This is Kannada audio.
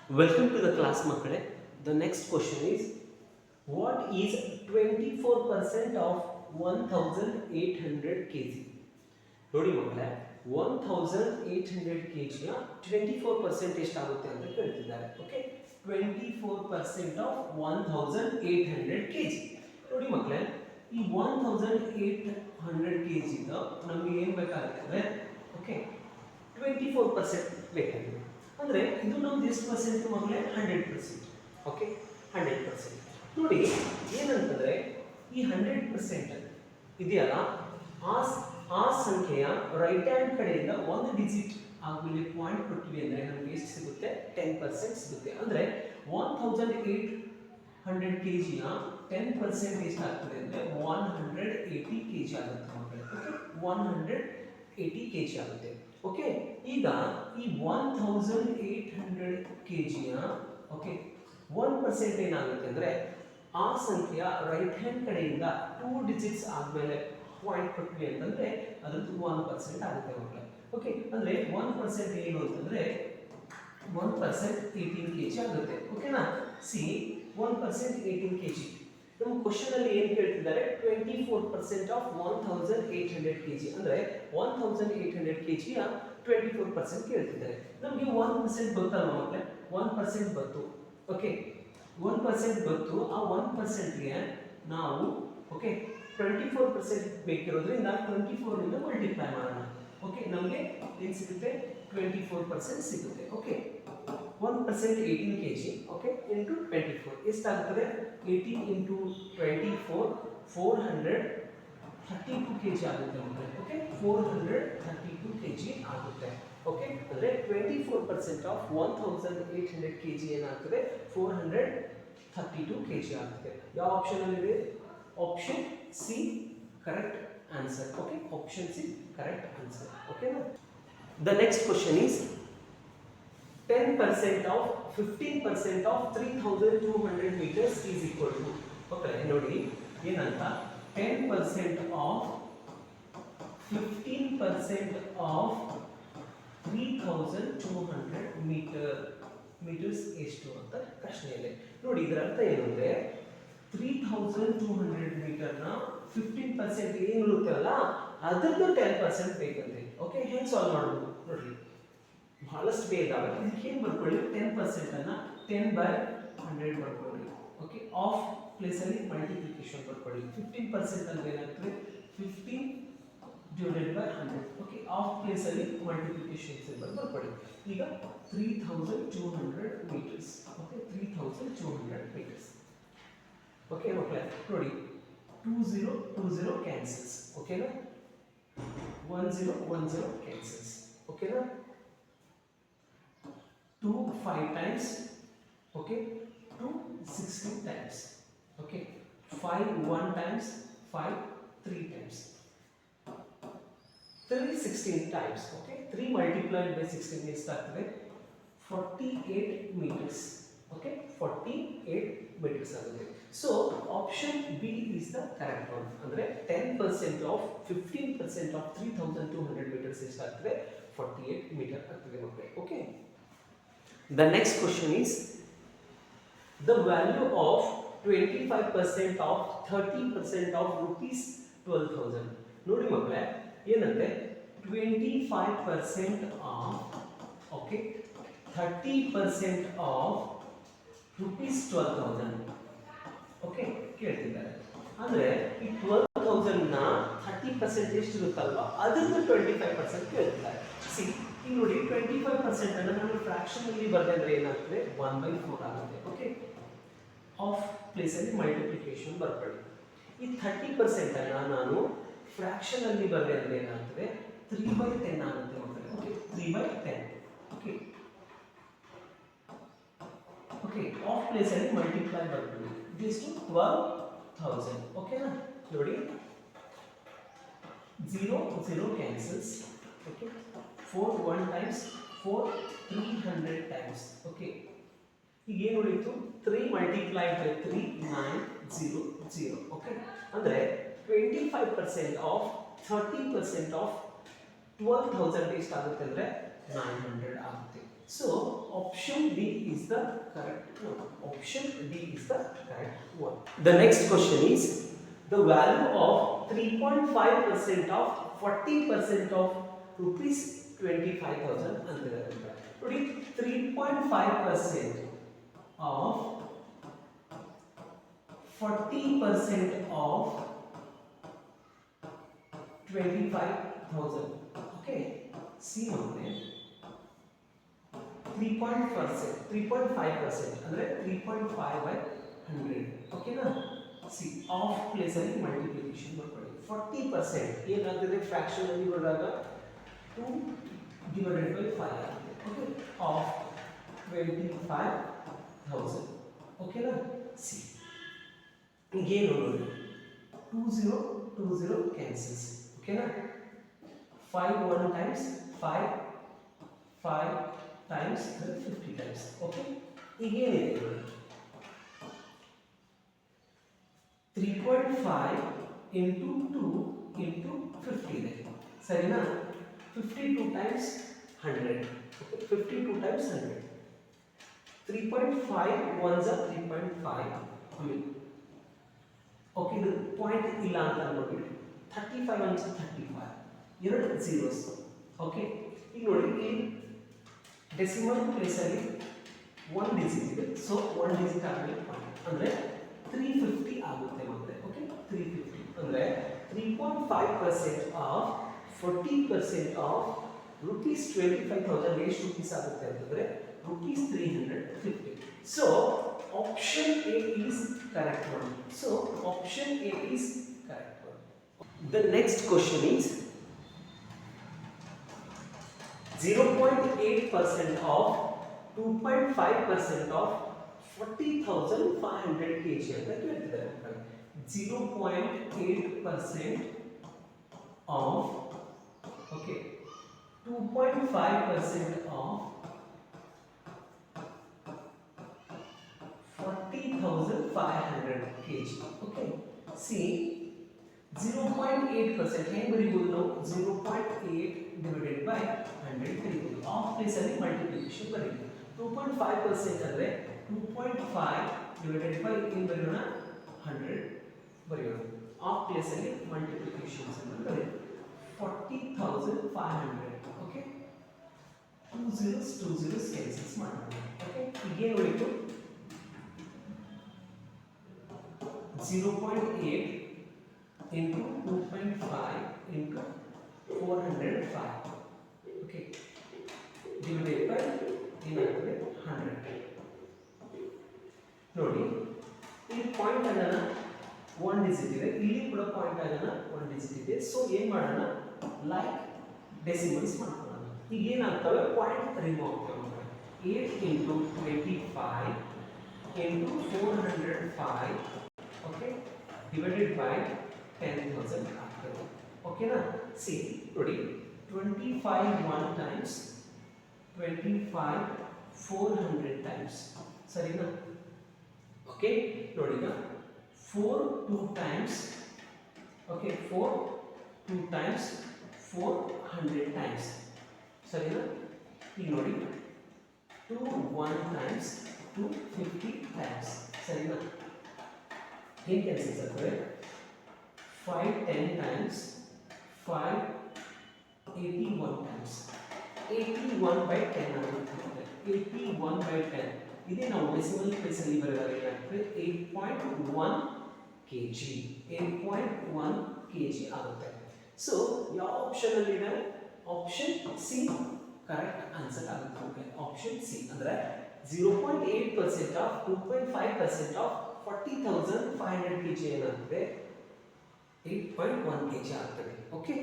Welcome to the class ಮಕ್ಕಳೇ. The next question is what is 24% of 1800 kg? ನೋಡಿ ಮಕ್ಕಳೇ 1800 kg ಯ 24% ಎಷ್ಟಾಗುತ್ತೆ ಅಂತ ಕೇಳ್ತಿದ್ದಾರೆ. Okay 24% of 1800 kg. ನೋಡಿ ಮಕ್ಕಳೇ ಈ 1800 kg ದ ನಮಗೆ ಏನು ಬೇಕಾಗುತ್ತೆ ಅಂದ್ರೆ ಓಕೆ 24% ಬೇಕಾಗಿದೆ. ಅಂದರೆ ಇದು ನಮ್ದು ಎಷ್ಟು ಪರ್ಸೆಂಟ್ ಮಕ್ಕಳೇ 100%. ಓಕೆ 100%. ನೋಡಿ ಏನಂತಂದರೆ ಈ 100% ಇದೆಯಲ್ಲ ಆ ಸಂಖ್ಯೆಯ ರೈಟ್ ಹ್ಯಾಂಡ್ ಕಡೆಯಿಂದ ಒಂದು ಡಿಜಿಟ್ ಆಮೇಲೆ ಪಾಯಿಂಟ್ ಕೊಟ್ಟಿವಿ ಅಂದರೆ ನಮಗೆ ಎಷ್ಟು ಸಿಗುತ್ತೆ 10% ಸಿಗುತ್ತೆ. ಅಂದರೆ 1800 kg ಯ 10% ಎಷ್ಟಾಗ್ತದೆ ಅಂದರೆ 180 kg ಆಗುತ್ತೆ ಮಕ್ಕಳೇ. ಓಕೆ 180 kg ಆಗುತ್ತೆ. ಓಕೆ ಈಗ ಈ 1800 kg ಯ ಓಕೆ 1% ಏನಾಗುತ್ತೆ ಅಂದರೆ ಆ ಸಂಖ್ಯೆಯ ರೈಟ್ ಹ್ಯಾಂಡ್ ಕಡೆಯಿಂದ 2 ಡಿಜಿಟ್ಸ್ ಆದಮೇಲೆ ಪಾಯಿಂಟ್ ಕೊಟ್ವಿ ಅಂತಂದರೆ ಅದ್ರದ್ದು 1% ಆಗುತ್ತೆ ಮಕ್ಕಳೇ. ಓಕೆ ಅಂದರೆ 1% ಏನು ಅಂತಂದರೆ 1% 18 kg ಆಗುತ್ತೆ. ಓಕೆನಾ ಸಿ 1% 18 kg. ನಮ್ಮ ಕ್ವಶನ್ ಅಲ್ಲಿ ಏನು ಕೇಳ್ತಿದ್ದಾರೆ 24% ಆಫ್ 1800 kg ಅಂದರೆ 1800 kg ಯ 24% ಕೇಳ್ತಿದ್ದಾರೆ. ನಮಗೆ 1% ಗೊತ್ತಲ್ಲ ಮಕ್ಕಳೇ 1% ಗೊತ್ತು. ಓಕೆ 1% ಗೊತ್ತು. ಆ 1% ಗೆ ನಾವು ಓಕೆ 24% ಬೇಕಿರೋದ್ರಿಂದ 24 ಇಂದ ಮಲ್ಟಿಪ್ಲೈ ಮಾಡೋಣ. ಓಕೆ ನಮಗೆ ಏನು ಸಿಗುತ್ತೆ 24% ಸಿಗುತ್ತೆ. Okay 1% 18 kg okay into 24 ಎಷ್ಟಾಗುತ್ತದೆ 18 into 24 432 kg ಆಗುತ್ತೆ ಮಕ್ಕಳೇ. ಓಕೆ 432 kg ಆಗುತ್ತೆ. ಓಕೆ ಅಂದರೆ 24% ಆಫ್ 1800 kg ಏನಾಗ್ತದೆ 432 kg ಆಗುತ್ತೆ. ಯಾವ ಆಪ್ಷನ್ ಅಲ್ಲಿ ಇದೆ option C correct answer. Okay option C correct answer. ಓಕೆನಾ the next question is 10% of 15% of 3200 meters is equal to okay ನೋಡಿ ಏನಂತ 10% of 15% of 3200 meters ಎಷ್ಟು ಅಂತ ಪ್ರಶ್ನೆ ಇದೆ. ನೋಡಿ ಇದರ ಅರ್ಥ ಏನು ಅಂದ್ರೆ 3200 ಮೀಟರ್ ನ 15% ಏನು ಇರುತ್ತಲ್ಲ ಅದರದ್ದು 10% ಬೇಕಂತೆ. ಓಕೆ ಹೇಗೆ ಸಾಲ್ವ್ ಮಾಡೋದು ನೋಡಿ ಬಹಳಷ್ಟು ಬೇಗ ಇದಕ್ಕೆ ಏನು ಬರ್ಕೊಳ್ಳಿ 10% ಅನ್ನ 10/100 ಬರ್ಕೊಳ್ಳಿ. ಓಕೆ ಆಫ್ ಪ್ಲೇಸ್ ಅಲ್ಲಿ ಮಲ್ಟಿಪ್ಲಿಕೇಶನ್ ಬರ್ಕೊಳ್ಳಿ. 15% ಅಂದ್ರೆ ಏನಾಗ್ತದೆ 15 divided by 100. Okay of place ಅಲ್ಲಿ ಮಲ್ಟಿಪ್ಲಿಕೇಶನ್ ಸಿಂಬಲ್ ಬರ್ಕೊಳ್ಳಿ. ಈಗ 3200 ಮೀಟರ್ಸ್. Okay 3200 metres. ಓಕೆ ಮಕ್ಕಳೇ ನೋಡಿ 20 ಕ್ಯಾನ್ಸಲ್ಸ್. ಓಕೆನಾ 10 ಕ್ಯಾನ್ಸಲ್ಸ್. ಓಕೆನಾ 2 5 times. Okay 2 16 times. Okay 5 1 times 5 3 times 3 16 times. Okay 3 multiplied by 16 ಎಷ್ಟಾಗ್ತದೆ 48 meters. Okay 48 meters ಆಗುತ್ತೆ. So option B is the correct one. ಅಂದ್ರೆ 10% ಆಫ್ 15% ಆಫ್ 3200 meters ಎಷ್ಟಾಗ್ತದೆ 48 ಮೀಟರ್ ಆಗ್ತದೆ ಮಕ್ಕಳೇ. Okay the next question is the value of 25% of 30% of rupees 12000. ನೋಡಿ ಮಕ್ಕಳೇ ಏನಂದ್ರೆ 25% of okay 30% of rupees 12000. Okay ಕೇಳ್ತಿದ್ದಾರೆ ಅಂದ್ರೆ ಈ 12000 ನ 30% ಎಷ್ಟು ಇರುತ್ತಲ್ವಾ ಅದನ್ನು 25% ಕೇಳ್ತಿದ್ದಾರೆ. ಸಿ ಈಗ ನೋಡಿ 25% ಅನ್ನು ನಾನು ಫ್ರಾಕ್ಷನ್ ಅಲ್ಲಿ ಬರೆದೆ ಅಂದ್ರೆ ಏನಾಗ್ತದೆ 1/4 ಆಗುತ್ತೆ. ಓಕೆ ಆಫ್ ಪ್ಲೇಸ್ ಅಲ್ಲಿ ಮಲ್ಟಿಪ್ಲಿಕೇಶನ್ ಬರ್ಕೊಳ್ಳಿ. ಈ 30% ಅನ್ನ ನಾನು ಫ್ರಾಕ್ಷನ್ ಅಲ್ಲಿ ಬರೆದೆ ಅಂದ್ರೆ ಏನಾಗ್ತದೆ 3/10 ಆಗುತ್ತೆ ಮಕ್ಕಳೇ. Okay 3/10. Okay okay of place ಅಲ್ಲಿ ಮಲ್ಟಿಪ್ಲೈ ಬರ್ಕೊಳ್ಳಿ. ಇದಿಷ್ಟು 12000. ಓಕೆನಾ ನೋಡಿ 0 cancels. Okay 4 1 times 4 300 times. Okay ಈಗ ಏನು ಉಳಿತು 3 multiplied by 3 900. ಓಕೆ ಅಂದ್ರೆ 25% ಆಫ್ 30% ಆಫ್ 12000 ಎಷ್ಟಾಗುತ್ತೆ ಅಂದ್ರೆ 900 ಆಗುತ್ತೆ. So option D is the correct one. Option D is the correct one. The next question is the value of 3.5% of 40% of rupees 25,000 ಅಂತಿದ್ದಾರೆ. ನೋಡಿ 3.5% of 40% of 25,000. Okay, see here 3.5% ಅಂದ್ರೆ 3.5 by 100. ಓಕೆನಾ? ಸಿ ಆಫ್ ಪ್ಲೇಸ್ ಅಲ್ಲಿ ಮಲ್ಟಿಪ್ಲಿಕೇಶನ್ ಮಾಡ್ಕೊಳ್ಳಿ. 40% ಏನಾಗ್ತದೆ ಫ್ರಾಕ್ಷನ್ ಅಲ್ಲಿ ಬರುವಾಗ 2 divided by 5 ಆಗುತ್ತೆ. Okay, of 25,000. ಓಕೆನಾ? ಸಿ ಈಗ ಏನು ನೋಡಿ 20 cancels. ಓಕೆನಾ? 5 1 times 5 times 50 times. ಓಕೆ, ಈಗ ಏನಿದೆ ನೋಡಿ 3.5 into 2 into 50 ಇದೆ. ಸರಿನಾ? 52 times 100. Okay, 52 times 100. 3.5 ones are 3.5. Okay, ಇದು ಪಾಯಿಂಟ್ ಇಲ್ಲ ಅಂತ ನೋಡಿ 35 ones are 35. ಎರಡು zeros. ಓಕೆ, ಈಗ ನೋಡಿ ಈ ಡೆಸಿಮಲ್ ಪ್ಲೇಸ್ ಅಲ್ಲಿ 1 ಡಿಜಿಟ್ ಇದೆ. ಸೊ 1 ಡಿಜಿಟ್ ಆಗಲಿ ಪಾಯಿಂಟ್ ಅಂದ್ರೆ 350 ಆಗುತ್ತೆ ಮಕ್ಕಳೇ. ಓಕೆ, 350 ಅಂದ್ರೆ 3.5% ಆಫ್ 40% ಆಫ್ rupees 25,000 ಎಷ್ಟು rupees ಆಗುತ್ತೆ ಅಂತಂದ್ರೆ rupees 350. So option A is correct one. So option A is correct one. The next question is 0.8% of 2.5% of 40,500 kg ಅಂತ ಕೇಳ್ತಿದ್ದಾರೆ. 0.8% of okay 2.5% of 40,500 kg. Okay, see 0.8% ಹೆಂಗೆ ಬರೀಬಹುದು ನಾವು 0.8 divided by 100 ಬರೀಬಹುದು. ಆಫ್ ಪ್ಲೇಸ್ ಅಲ್ಲಿ ಮಲ್ಟಿಪ್ಲಿಕೇಶನ್ ಬರೀಬಹುದು. 2.5% ಅಂದ್ರೆ 2.5 divided by ಏನು ಬರೆಯೋಣ 100 ಬರೆಯೋಣ. ಆಫ್ ಪ್ಲೇಸ್ ಅಲ್ಲಿ ಮಲ್ಟಿಪ್ಲಿಕೇಶನ್ಸ್ ಅನ್ನು ಬರೆಯೋಣ. 40,500. ಓಕೆ, 2 zeros ಕ್ಯಾನ್ಸಲ್ಸ್ ಮಾಡೋಣ. ಓಕೆ, ಈಗ ಏನು ಉಳಿತು 0.8 into 2.5 into 405. Okay, divided by ಏನಾಗ್ತದೆ 100. ನೋಡಿ ಈ ಪಾಯಿಂಟ್ ಆಗೋಣ 1 ಡಿಜಿಟ್ ಇದೆ, ಇಲ್ಲಿ ಕೂಡ ಪಾಯಿಂಟ್ ಆಗೋಣ 1 ಡಿಜಿಟ್ ಇದೆ. ಸೊ ಏನು ಮಾಡೋಣ ಲೈಕ್ ಡೆಸಿಮಲ್ಸ್ ಮಾಡ್ಕೊಳ್ಳೋಣ. ಈಗ ಏನಾಗ್ತವೆ ಪಾಯಿಂಟ್ ರಿಮೂವ್ ಆಗ್ತವೆ. 8 into 25 into 405 okay divided by 10,000 ಆಗ್ತದೆ. ಓಕೆನಾ? ಸಿ ನೋಡಿ 25 1 times 25 400 times. ಸರಿನಾ? ಓಕೆ, ನೋಡಿ ಈಗ 4 2 times ಓಕೆ 4 2 times 400 times. ಸರಿನಾ? ಈಗ ನೋಡಿ 2 1 times 250 times. ಸರಿನಾ? ಹೇಗೆ ಕ್ಯಾನ್ಸಲ್ಸ್ ಆಗ್ತದೆ 5 10 times 5 81 times 81 by 10 ಆಗುತ್ತೆ. 81 by 10 ಇದೇ ನಾವು ಡೆಸಿಮಲ್ ಪ್ಲೇಸ್ ಅಲ್ಲಿ ಬರೆದಾಗ ಏನಾಗ್ತದೆ 8.1 kg 8.1 kg ಆಗುತ್ತೆ. ಸೊ ಯಾವ ಆಪ್ಷನ್ ಅಲ್ಲಿ ಇದೆ? ಆಪ್ಷನ್ ಸಿ ಕರೆಕ್ಟ್ ಆನ್ಸರ್ ಆಗುತ್ತೆ. ಆಪ್ಷನ್ ಸಿ ಅಂದ್ರೆ 0.8% ಆಫ್ 2.5% ಆಫ್ 40,500 kg ಏನಾಗ್ತದೆ 8.1 kg ಆಗ್ತದೆ. ಓಕೆ.